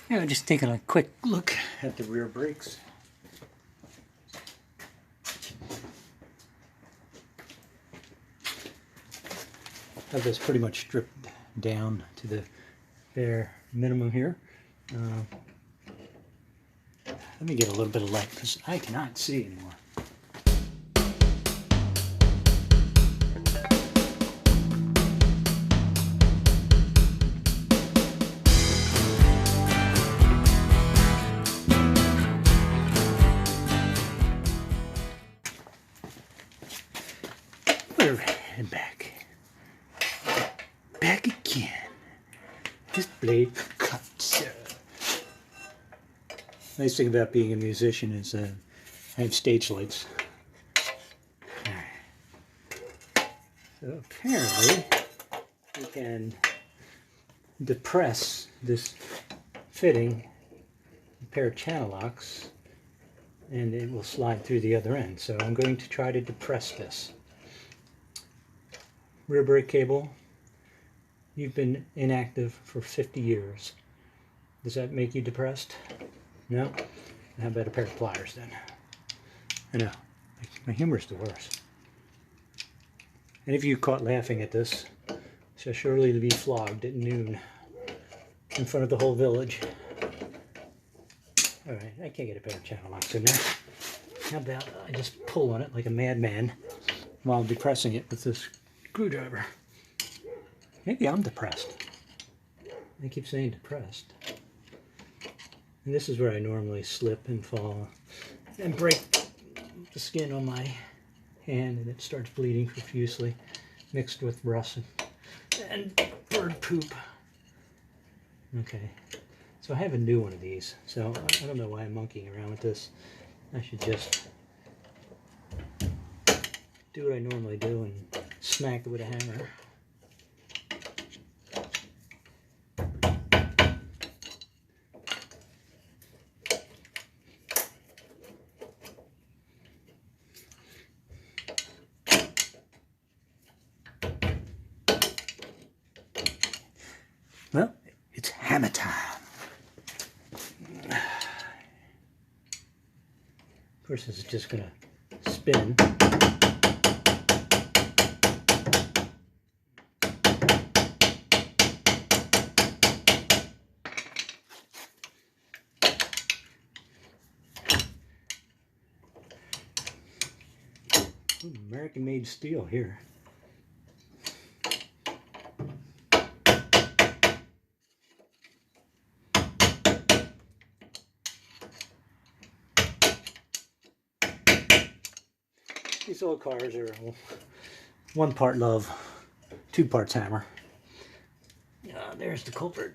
Yeah, just taking a quick look at the rear brakes. Have this pretty much stripped down to the bare minimum here. Let me get a little bit of light because I cannot see anymore. We're heading back. Back again. This blade cuts. Nice thing about being a musician is I have stage lights. So apparently you can depress this fitting, a pair of channel locks, and it will slide through the other end. So I'm going to try to depress this. Rear brake cable, you've been inactive for 50 years. Does that make you depressed? No? How about a pair of pliers then? I know, my humor's the worst. Any of you caught laughing at this shall surely be flogged at noon in front of the whole village. Alright, I can't get a pair of channel locks in there. How about I just pull on it like a madman while depressing it with this screwdriver? Maybe I'm depressed. I keep saying depressed. And this is where I normally slip and fall and break the skin on my hand, and it starts bleeding profusely, mixed with rust and bird poop. Okay, so I have a new one of these, so I don't know why I'm monkeying around with this. I should just do what I normally do and smack it with a hammer. Well, it's hammer time. Of course, this is just going to spin. American-made steel here. These old cars are one part love, two parts hammer. There's the culprit.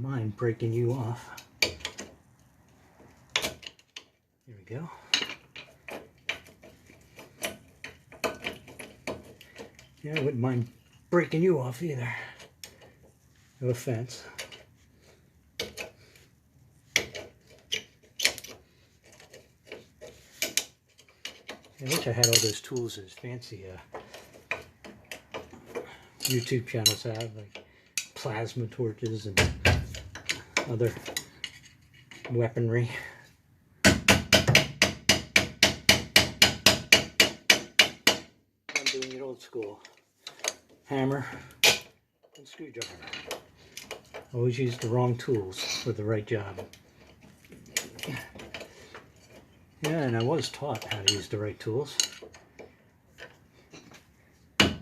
Mind breaking you off. Here we go. Yeah, I wouldn't mind breaking you off either. No offense. I wish I had all those tools as fancy YouTube channels have, like plasma torches and other weaponry. I'm doing it old school. Hammer and screwdriver. Always use the wrong tools for the right job. Yeah, and I was taught how to use the right tools. I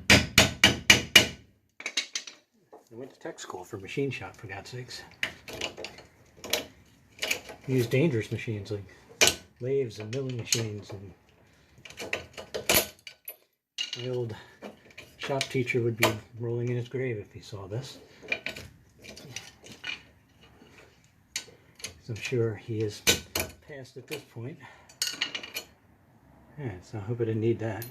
went to tech school for machine shop, for God's sakes. I used dangerous machines like lathes and milling machines, and my old shop teacher would be rolling in his grave if he saw this. So I'm sure he is past at this point. Yeah, so I hope I didn't need that.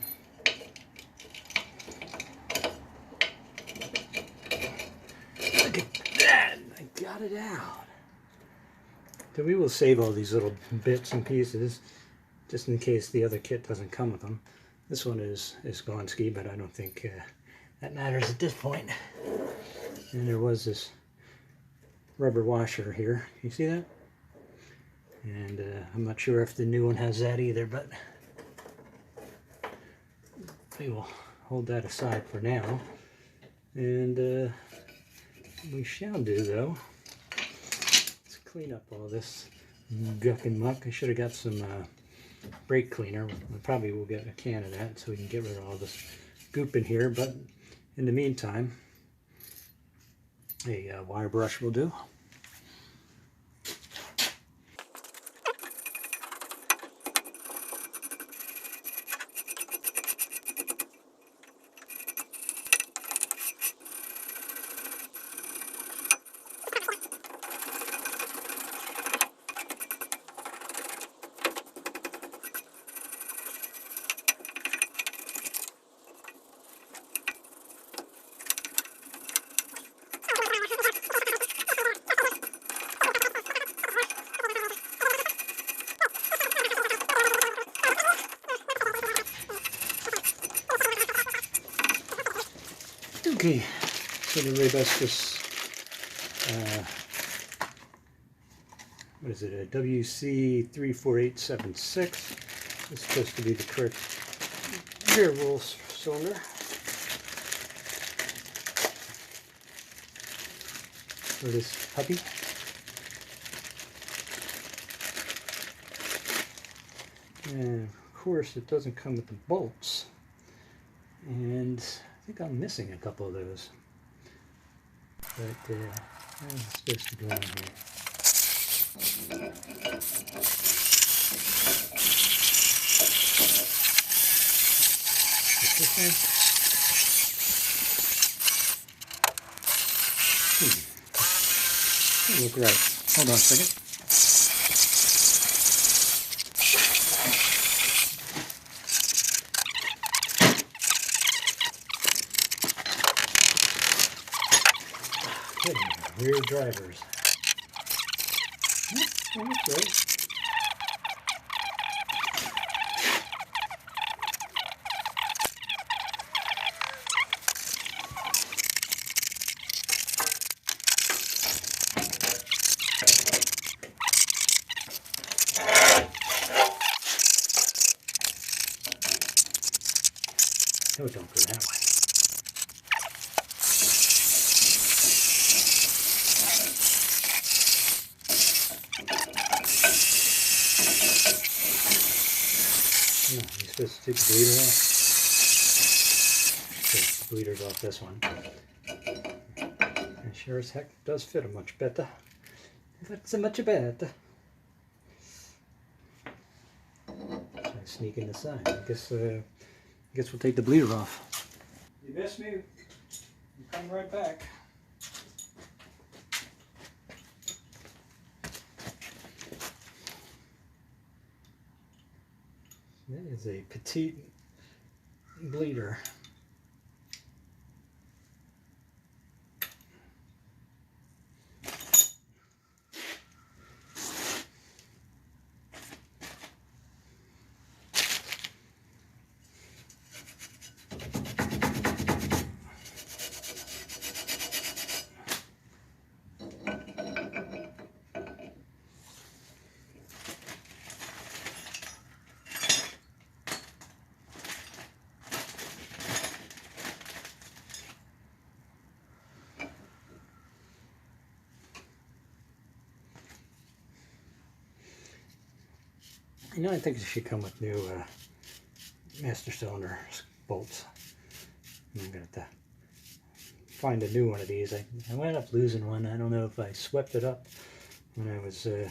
Look at that! I got it out. So we will save all these little bits and pieces just in case the other kit doesn't come with them. This one is Gonski, but I don't think that matters at this point. And there was this rubber washer here. You see that? And I'm not sure if the new one has that either, but we will hold that aside for now. And we shall do, though, let's clean up all this guck and muck. I should have got some brake cleaner. We probably will get a can of that so we can get rid of all this goop in here, but in the meantime, a wire brush will do. Okay, so the riboscus, what is it, a WC34876. It's supposed to be the correct rear roll cylinder. For this puppy. And of course it doesn't come with the bolts. And I think I'm missing a couple of those. But I'm supposed to go on here. This one? Doesn't look right. Hold on a second. Rear drivers. That looks right. No, don't go that way. No, you're supposed to take the bleeder off. Take the bleeders off this one. And sure as heck does fit them much better. That's a much better. Try sneaking this side. I guess we'll take the bleeder off. You missed me. I'm coming right back. That is a petite bleeder. You know, I think it should come with new master cylinder bolts. I'm going to have to find a new one of these. I wound up losing one. I don't know if I swept it up when I was, I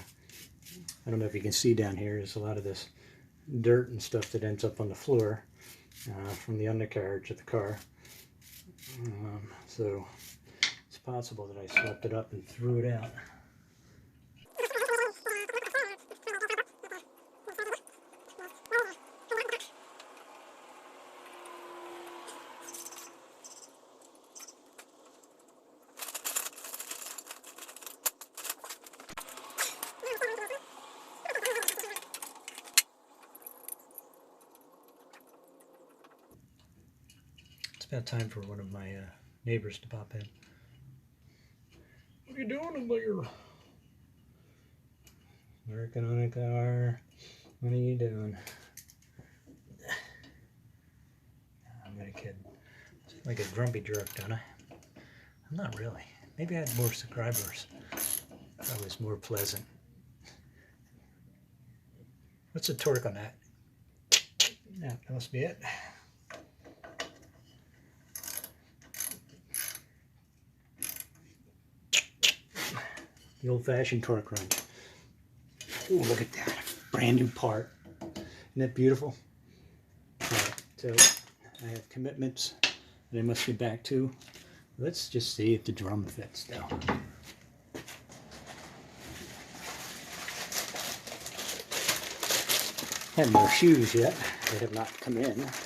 don't know if you can see down here, there's a lot of this dirt and stuff that ends up on the floor from the undercarriage of the car. So it's possible that I swept it up and threw it out. got time for one of my neighbors to pop in. What are you doing in there? Working on a car. What are you doing? I'm gonna kid. It's like a grumpy jerk, don't I? I'm not really. Maybe I had more subscribers. I was more pleasant. What's the torque on that? Yeah, that must be it. The old-fashioned torque wrench. Ooh, look at that. Brand new part. Isn't that beautiful? Alright, so I have commitments that I must get back to. Let's just see if the drum fits though. I have no shoes yet. They have not come in. Let's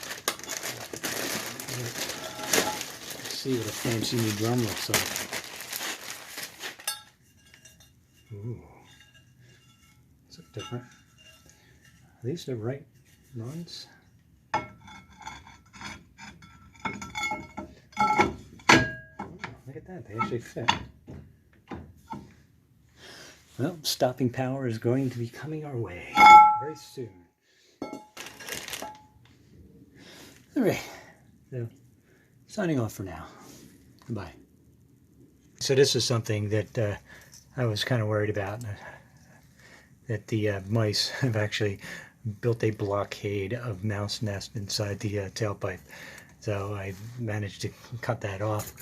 see what a fancy new drum looks like. Ooh. It's different. Are these the right runs? Look at that, they actually fit. Well, stopping power is going to be coming our way very soon. Alright, so signing off for now. Goodbye. So this is something that I was kind of worried about, that the mice have actually built a blockade of mouse nest inside the tailpipe. So I managed to cut that off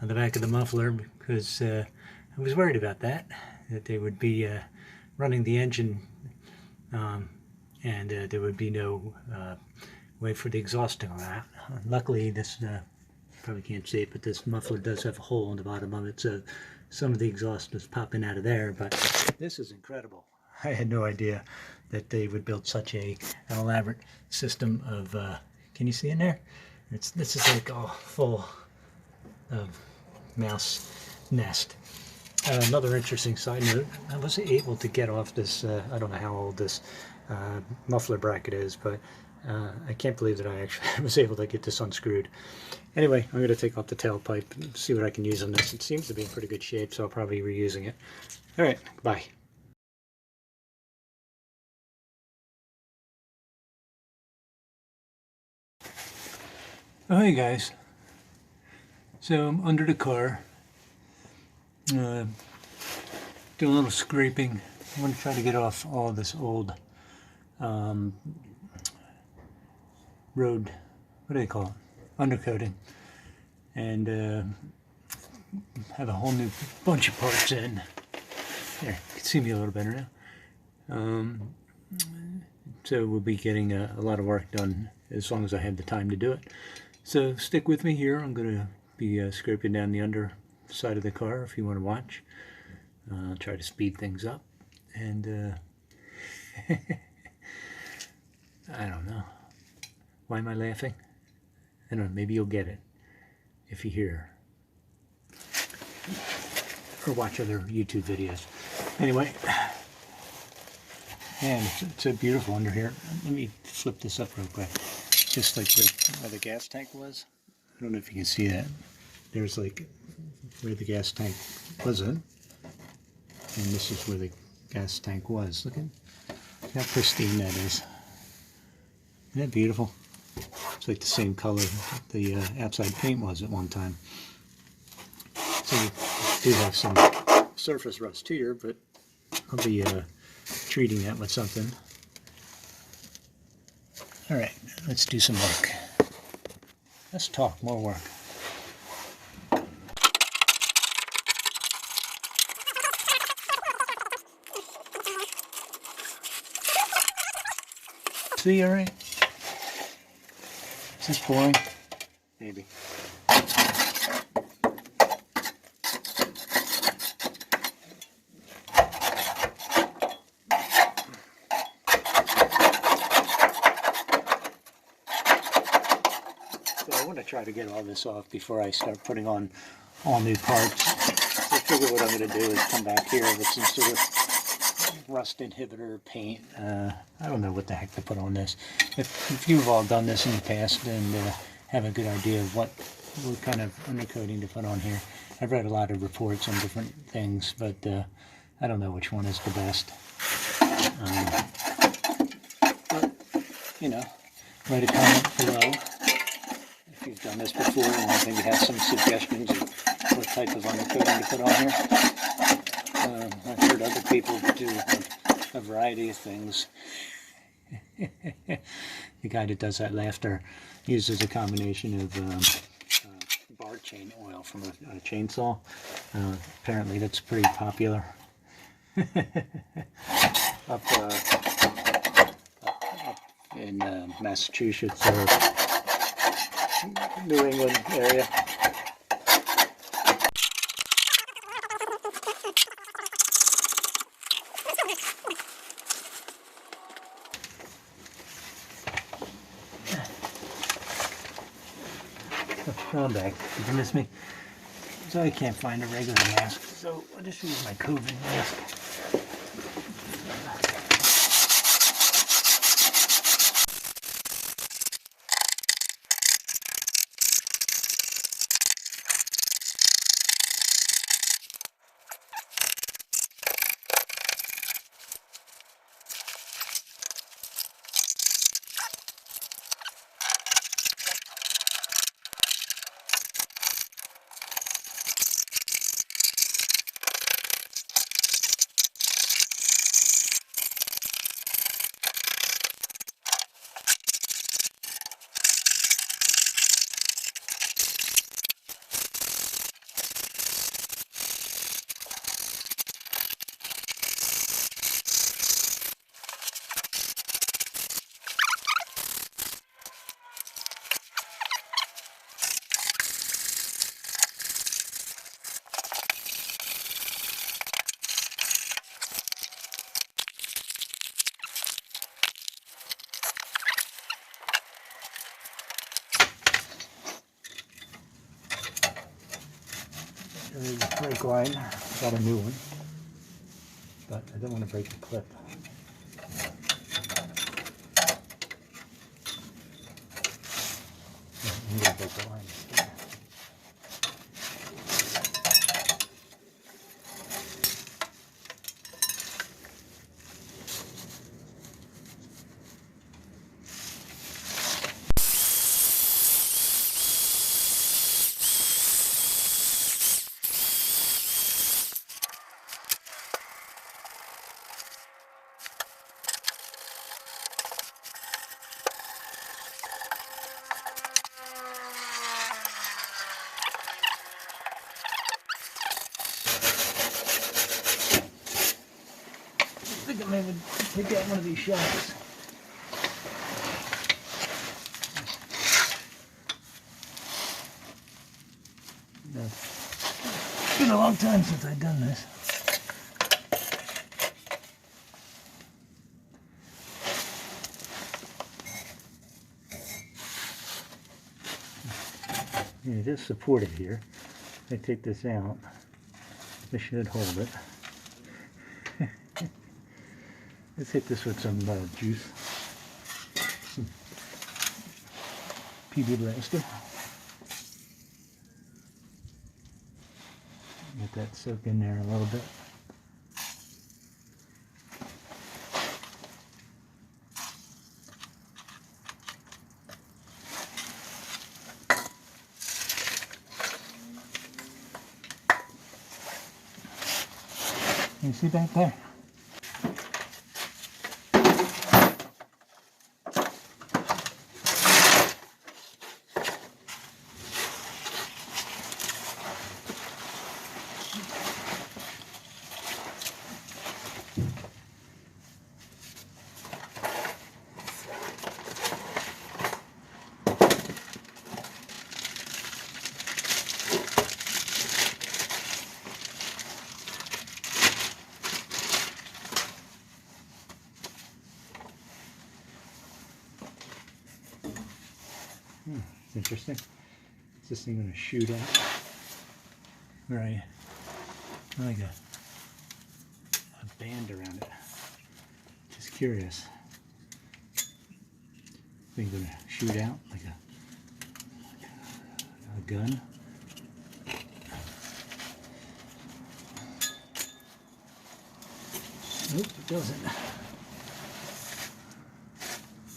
on the back of the muffler because I was worried about that they would be running the engine and there would be no way for the exhaust to go out. Luckily, this probably can't see it, but this muffler does have a hole in the bottom of it, so some of the exhaust was popping out of there. But this is incredible. I had no idea that they would build such an elaborate system of can you see in there? This is like all full of mouse nest. Another interesting side note, I was able to get off this, I don't know how old this muffler bracket is, but I can't believe that I actually was able to get this unscrewed. Anyway, I'm going to take off the tailpipe and see what I can use on this. It seems to be in pretty good shape, so I'll probably be reusing it. Alright, bye. Oh, hey guys. So I'm under the car. Doing a little scraping. I want to try to get off all of this old road, what do they call it? Undercoating. And have a whole new bunch of parts in. There, you can see me a little better now. So we'll be getting a lot of work done as long as I have the time to do it. So stick with me here. I'm going to be scraping down the underside of the car if you want to watch. I'll try to speed things up. And I don't know. Why am I laughing? I don't know. Maybe you'll get it if you hear or watch other YouTube videos. Anyway, man, it's so beautiful under here. Let me flip this up real quick. Just like where the gas tank was. I don't know if you can see that. There's like where the gas tank was in. And this is where the gas tank was. Look at how pristine that is. Isn't that beautiful? It's like the same color the outside paint was at one time. So we do have some surface rust here, but I'll be treating that with something. Alright, let's do some work. Let's talk more work. See, alright? Is this boring? Maybe. I want to try to get all this off before I start putting on all new parts. I figure what I'm going to do is come back here with some sort of rust inhibitor paint. I don't know what the heck to put on this. If you've all done this in the past and have a good idea of what what kind of undercoating to put on here. I've read a lot of reports on different things, but I don't know which one is the best. But, you know, write a comment below if you've done this before and maybe have some suggestions of what type of undercoating to put on here. I've heard other people do a variety of things. The guy that does that laughter uses a combination of bar chain oil from a chainsaw. Apparently that's pretty popular up in Massachusetts or New England area. Oh, I'm back. Did you miss me? So I can't find a regular mask, so I'll just use my COVID mask. Brake line, got a new one, but I don't want to break the clip. I'm going to break the line. I think I may take out one of these shots. It's been a long time since I've done this. Yeah, it is supported here. If I take this out, this should hold it. Let's hit this with some juice. Some PB Blaster. Let that soak in there a little bit. You see back there? It's interesting. Is this thing going to shoot out? Right. Like a band around it. Just curious. Thing going to shoot out like a gun. Nope, it doesn't.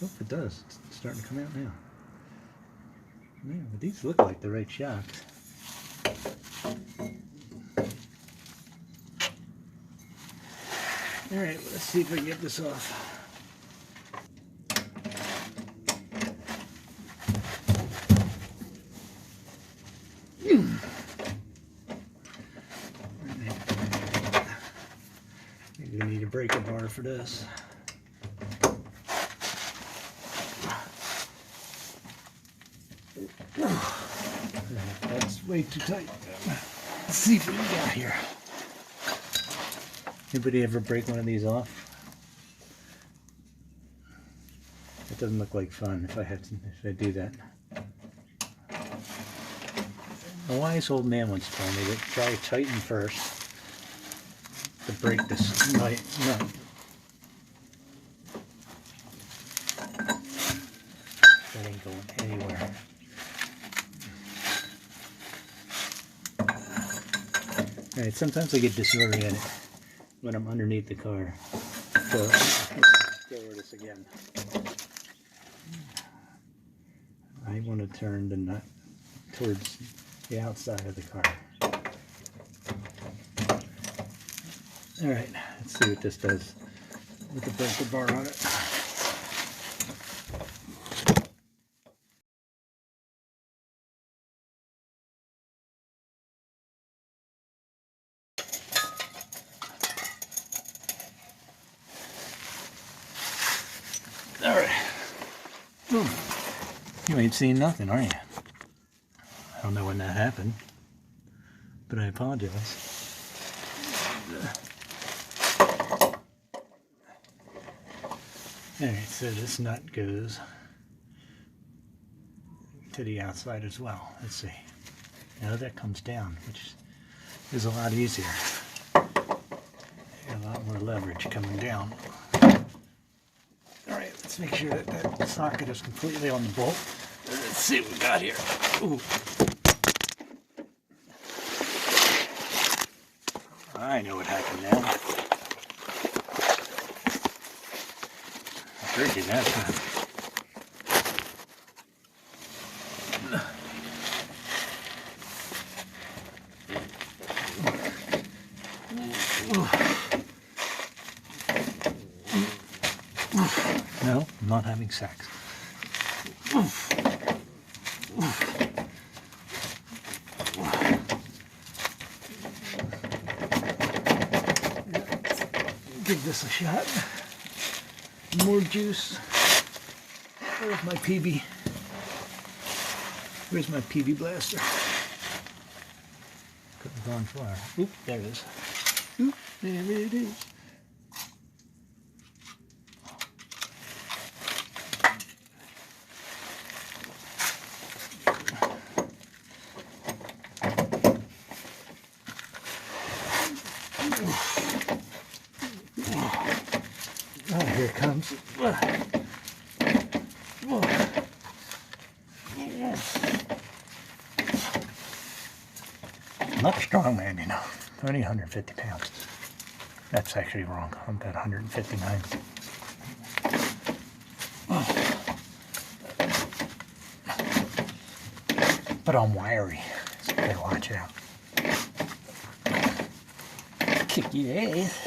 Oh, it does. It's starting to come out now. Yeah, but these look like the right shocks. Alright, let's see if we can get this off. Maybe we need a breaker bar for this. That's way too tight. Let's see what we got here. Anybody ever break one of these off? It doesn't look like fun if I do that. A wise old man once told me to try tighten first to break this nut. That ain't going anywhere. Alright, sometimes I get disoriented when I'm underneath the car. So let's go over this again. I want to turn the nut towards the outside of the car. Alright, let's see what this does with the breaker bar on it. Alright. You ain't seen nothing, are you? I don't know when that happened, but I apologize. Alright, so this nut goes to the outside as well. Let's see. Now that comes down, which is a lot easier. A lot more leverage coming down. Alright, let's make sure that that socket is completely on the bolt. Let's see what we got here. Ooh. I know what happened now. I did that time. No, I'm not having sex. Give this a shot. More juice. Where's my PB? Where's my PB blaster? Couldn't have gone far. Oop, there it is. Oop, there it is. Oh, here it comes. I'm not a strong man, you know. Only 150 pounds. That's actually wrong. I'm about 159. But I'm wiry, so you better watch out. Kick your ass.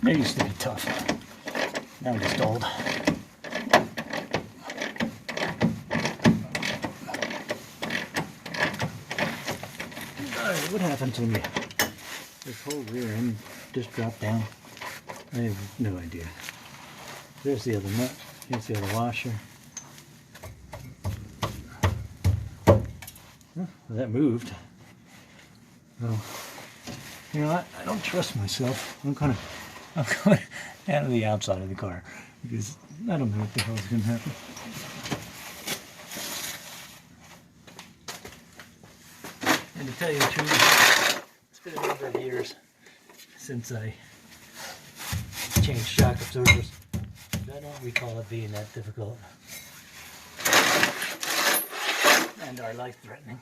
I used to be tough. Now I'm just old. Alright, what happened to me? This whole rear end just dropped down. I have no idea. There's the other nut. Here's the other washer. Well, that moved. Well, you know, I don't trust myself. I'm going out of the outside of the car because I don't know what the hell is going to happen. And to tell you the truth, it's been a number of years since I changed shock absorbers. I don't recall it being that difficult and are life-threatening.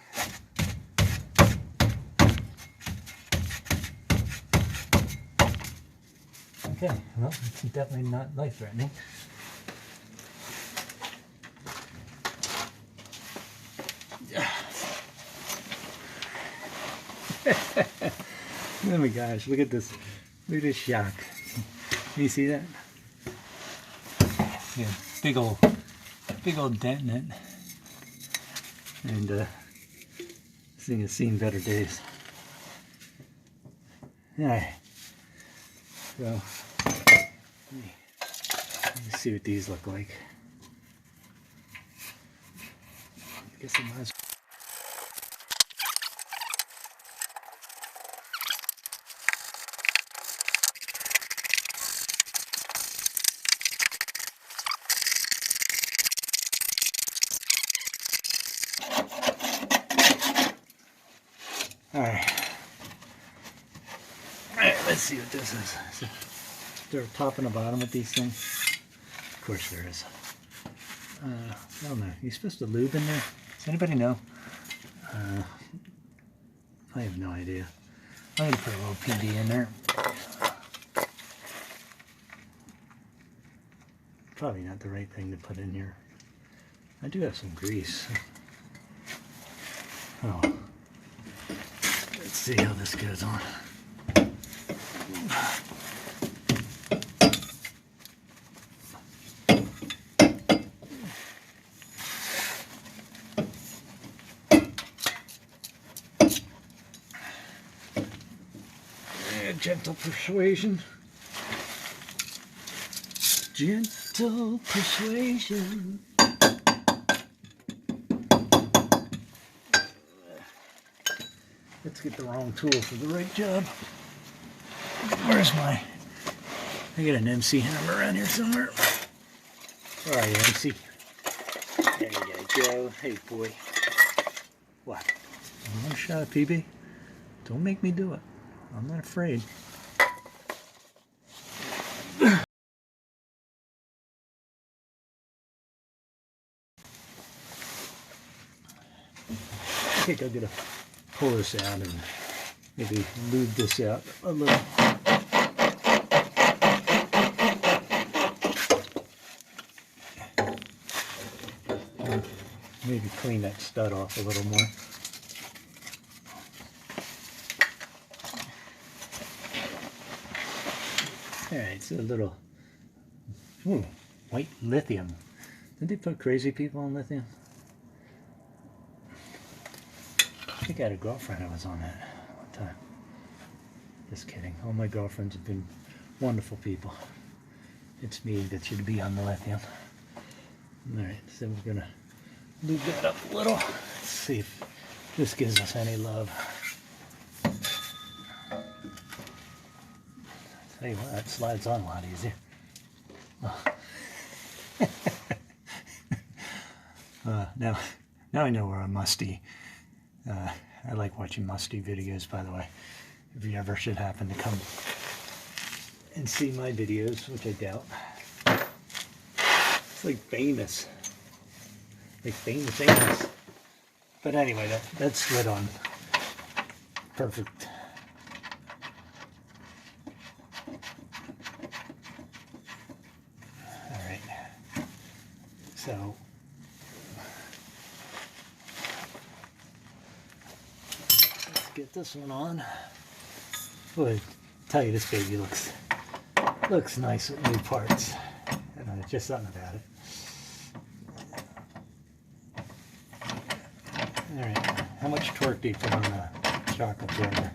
Okay, well, it's definitely not life-threatening. Oh my gosh, look at this. Look at this shock. You see that? Yeah, big old dent in it. And this thing has seen better days. Alright. So, let me see what these look like. I guess I might as well. Alright, let's see what this is. Is there a top and a bottom with these things? Of course there is. I don't know. Are you supposed to lube in there? Does anybody know? I have no idea. I'm going to put a little PD in there. Probably not the right thing to put in here. I do have some grease. Oh. Let's see how this goes on. Gentle persuasion. Gentle persuasion. Let's get the wrong tool for the right job. Where's my... I got an MC hammer around here somewhere. Where are you, MC? There you go. Hey, boy. What? You want a shot of PB? Don't make me do it. I'm not afraid. I think I'm going to pull this out and maybe lube this out a little. Maybe clean that stud off a little more. Alright, it's a little white lithium. Did they put crazy people on lithium? I think I had a girlfriend that was on that one time. Just kidding. All my girlfriends have been wonderful people. It's me that should be on the lithium. Alright, so we're going to lube that up a little. Let's see if this gives us any love. Tell you what, that slides on a lot easier. Now I know we're on musty. I like watching musty videos, by the way. If you ever should happen to come and see my videos, which I doubt. It's like famous. Like famous. But anyway, that slid on perfect. Alright. So let's get this one on. Boy, I tell you, this baby looks nice with new parts. I don't know, just something about it. Alright, how much torque do you put on the shock absorber?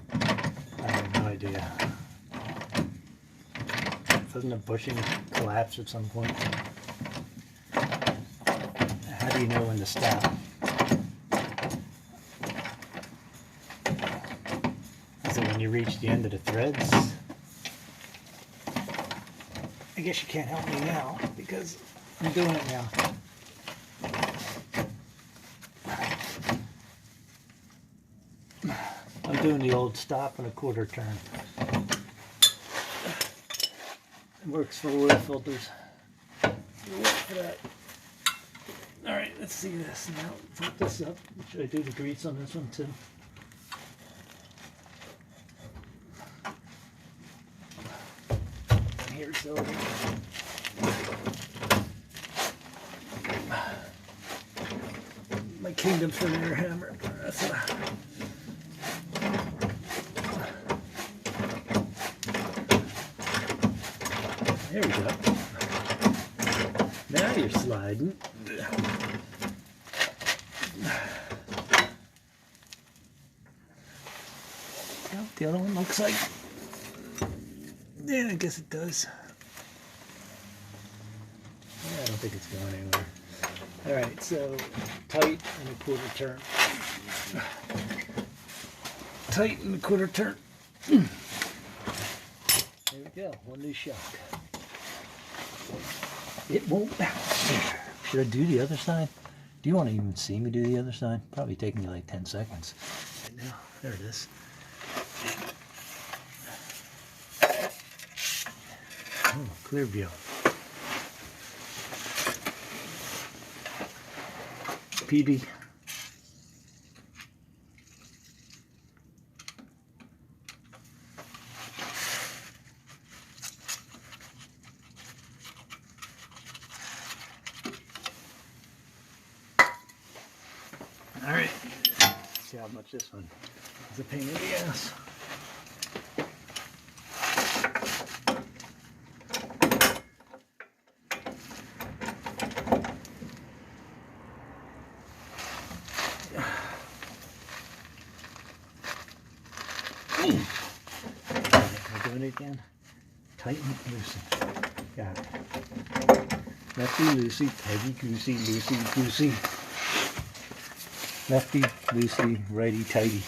I have no idea. Doesn't the bushing collapse at some point? How do you know when to stop? Is it when you reach the end of the threads? I guess you can't help me now because I'm doing it now. I'm doing the old stop and a quarter turn. It works for oil filters. We'll wait for that. Alright, let's see this now. Put this up. Should I do the grease on this one too? Here's the my Kingdom Furniture hammer. There we go. Now you're sliding. Well, the other one looks like, yeah, I guess it does. Yeah, I don't think it's going anywhere. Alright, so tight and a quarter turn. Tight and a quarter turn. There we go, one new shock. It won't. Should I do the other side? Do you want to even see me do the other side? Probably take me like 10 seconds. Right now, there it is. Oh, clear view. PB. All right, let's see how much this one is a pain in the ass. We're doing it again. Tighten, loosen. Got it. Lefty, loosey, tighty, goosey, loosey, goosey. Lefty, loosey, righty, tighty.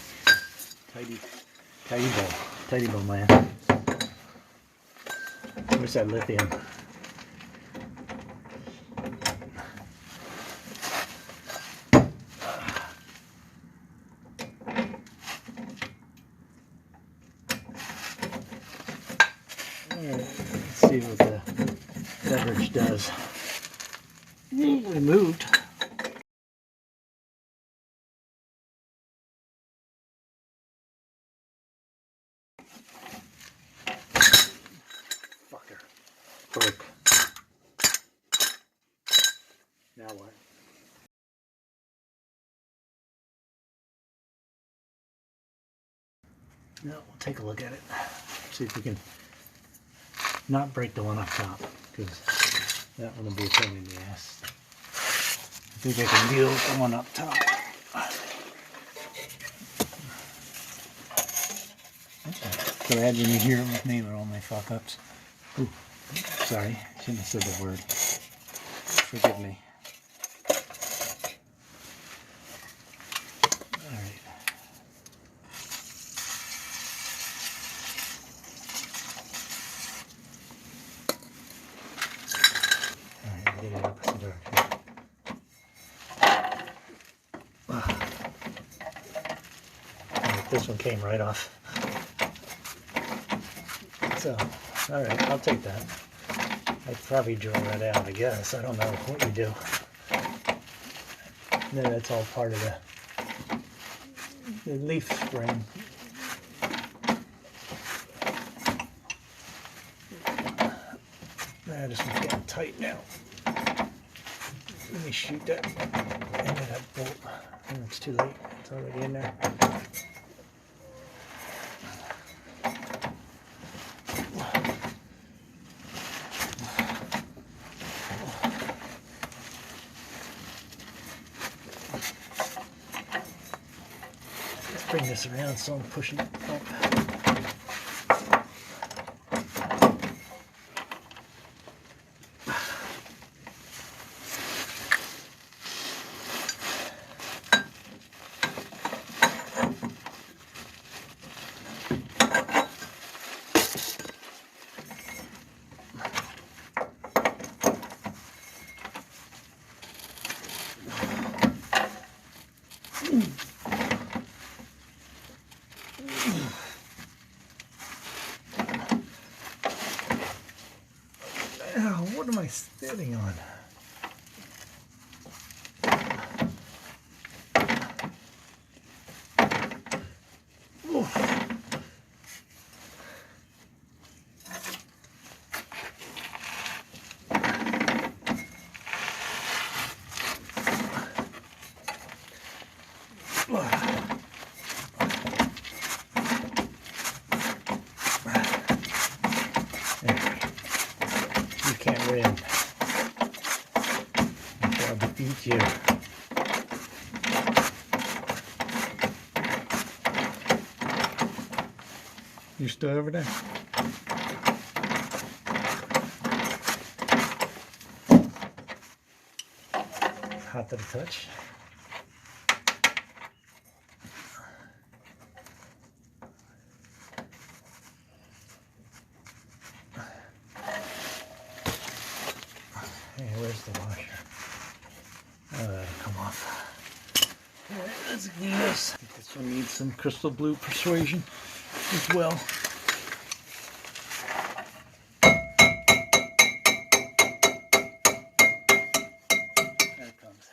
Tighty ball. Tighty ball, man. Where's that lithium? Let's see what the beverage does. It moved. Fucker. Broke. Now what? Now we'll take a look at it. See if we can not break the one up top, because that one will be a pain in the ass. I think I can deal with the one up top. Glad when you hear with me with all my fuck ups. Ooh, sorry, shouldn't have said that word. Forgive me. Alright. Alright, get it opposite direction. Alright, this one came right off. So, alright, I'll take that. I'd probably drill that out, I guess. I don't know what you do. No, that's all part of the leaf spring. This one's getting tight now. Let me shoot that into that bolt. Oh, it's too late. It's already in there. Bring this around so I'm pushing it up. sitting on? You can't win. I'll defeat you. You still over there? Hot to the touch. Hey, where's the washer? Oh, that'll come off. Alright, let's do this. I think this one needs some crystal blue persuasion as well. There it comes.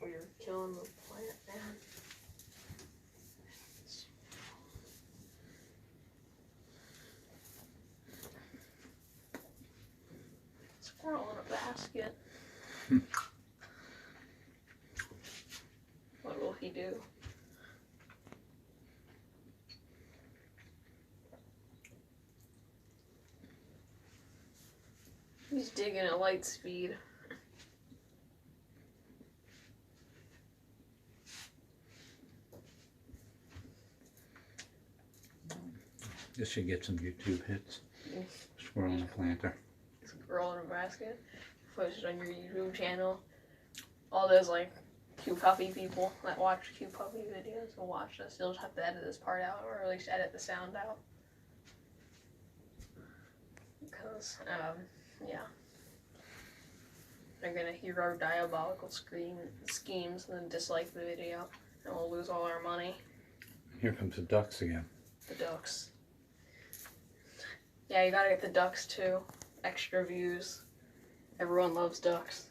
You're killing the plant, man. Squirrel in a basket. What will he do? He's digging at light speed. This should get some YouTube hits. Squirrel in a planter. Squirrel in a basket. Post it on your YouTube channel. All those like cute puppy people that watch cute puppy videos will watch this. You'll just have to edit this part out, or at least edit the sound out. Because, yeah. They're gonna hear our diabolical schemes and then dislike the video. And we'll lose all our money. Here comes the ducks again. The ducks. Yeah, you gotta get the ducks too. Extra views. Everyone loves ducks.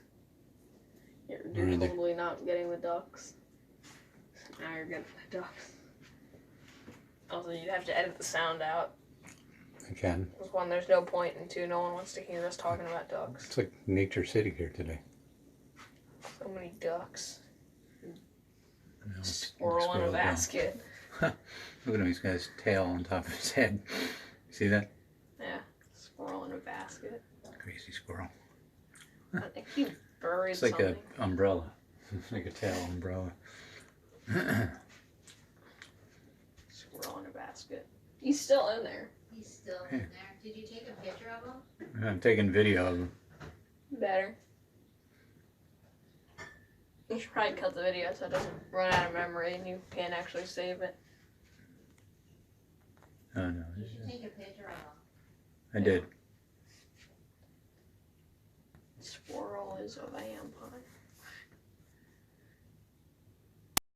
You're totally not getting the ducks. Now you're getting the ducks. Also, you'd have to edit the sound out. I can. Because one, there's no point, and two, no one wants to hear us talking about ducks. It's like Nature City here today. So many ducks. No, Squirrel in a basket. Look at him, he's got his tail on top of his head. See that? Yeah, squirrel in a basket. Crazy squirrel. I think he buried It's like something. an umbrella. Like a tail umbrella. Squirrel in a basket. He's still in there. He's still in there. Did you take a picture of him? I'm taking video of him. Better. You should probably cut the video so it doesn't run out of memory and you can't actually save it. Oh no. You should take a picture of him. I did. Squirrel is a van.